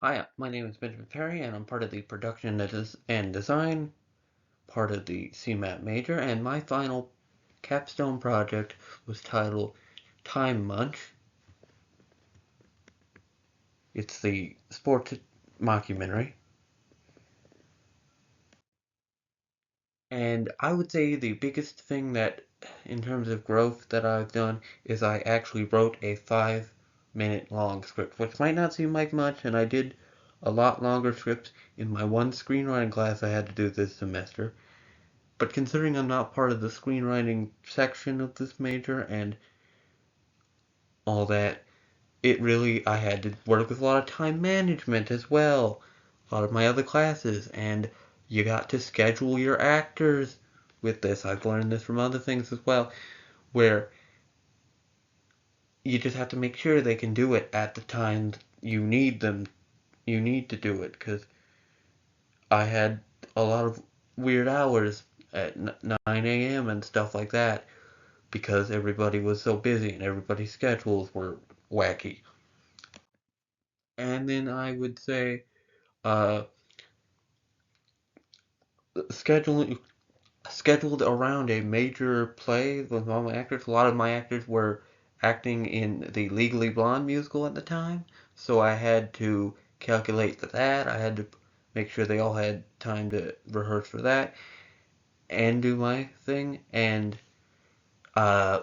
Hi, my name is Benjamin Perry, and I'm part of the production and design, part of the CMAT major, and my final capstone project was titled Time Munch. It's the sports mockumentary, and I would say the biggest thing that, in terms of growth, that I've done is I actually wrote a 5-minute long script, which might not seem like much, and I did a lot longer scripts in my one screenwriting class I had to do this semester. But considering I'm not part of the screenwriting section of this major and all that, I had to work with a lot of time management as well. A lot of my other classes, and you got to schedule your actors with this. I've learned this from other things as well, where you just have to make sure they can do it at the time you need to do it, because I had a lot of weird hours at 9 a.m. and stuff like that, because everybody was so busy and everybody's schedules were wacky. And then I would say, uh, scheduling scheduled around a major play with all my actors. A lot of my actors were acting in the Legally Blonde musical at the time, so I had to calculate for that. I had to make sure they all had time to rehearse for that and do my thing. And uh,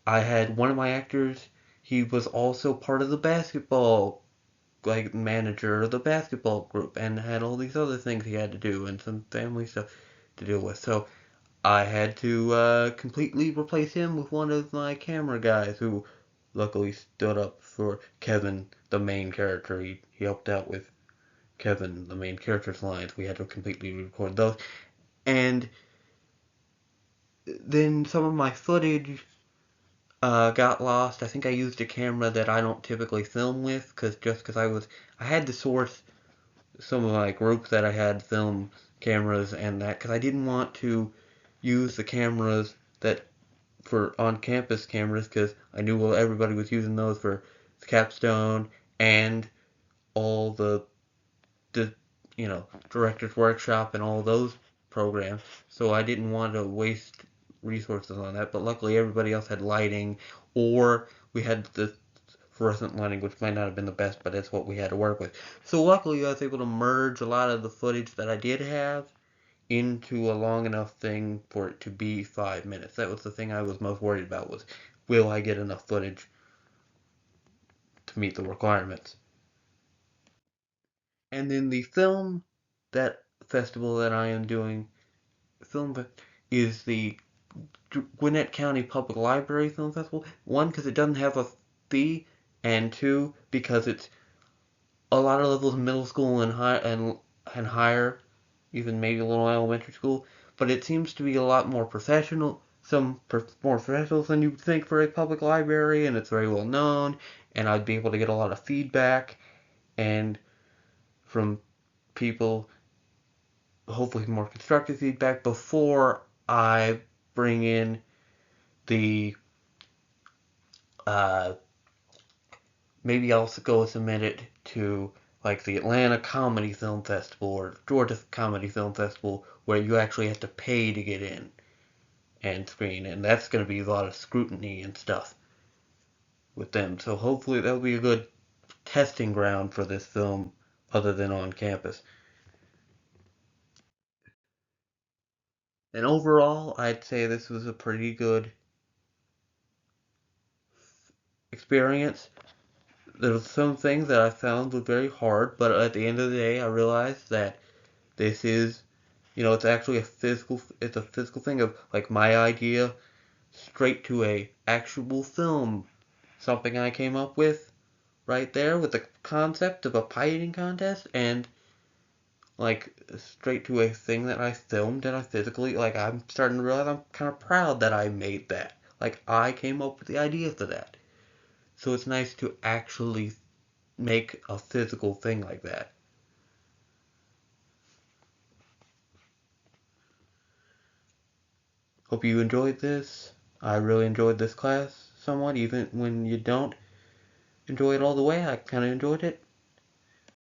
I had one of my actors. He was also part of the basketball manager of the basketball group and had all these other things he had to do and some family stuff to deal with. So I had to completely replace him with one of my camera guys who luckily stood up for Kevin, the main character. He helped out with Kevin, the main character's lines. We had to completely record those. And then some of my footage got lost. I think I used a camera that I don't typically film with, because I had to source some of my groups that I had film cameras and that, because I didn't want to use the cameras that for on-campus cameras, because I knew everybody was using those for the capstone and all the director's workshop and all those programs. So I didn't want to waste resources on that. But luckily, everybody else had lighting, or we had the fluorescent lighting, which might not have been the best, but it's what we had to work with. So luckily, I was able to merge a lot of the footage that I did have into a long enough thing for it to be 5 minutes. That was the thing I was most worried about, was will I get enough footage to meet the requirements? And then the film, that festival that I am doing, film is the Gwinnett County Public Library Film Festival. One, because it doesn't have a fee, and two, because it's a lot of levels middle school and higher, even maybe a little elementary school. But it seems to be a lot more professional, more professional than you'd think for a public library, and it's very well known. And I'd be able to get a lot of feedback and from people, hopefully more constructive feedback before I bring in the uh, maybe I'll go submit it to like the Atlanta Comedy Film Festival or Georgia Comedy Film Festival, where you actually have to pay to get in and screen, and that's going to be a lot of scrutiny and stuff with them. So hopefully that'll be a good testing ground for this film, other than on campus. And overall, I'd say this was a pretty good experience. There's some things that I found were very hard, but at the end of the day, I realized that this is, it's actually it's a physical thing of like my idea straight to a actual film. Something I came up with right there with the concept of a pie eating contest, and like straight to a thing that I filmed and I physically, like, I'm starting to realize I'm kind of proud that I made that. Like, I came up with the idea for that. So it's nice to actually make a physical thing like that. Hope you enjoyed this. I really enjoyed this class somewhat, even when you don't enjoy it all the way. I kind of enjoyed it.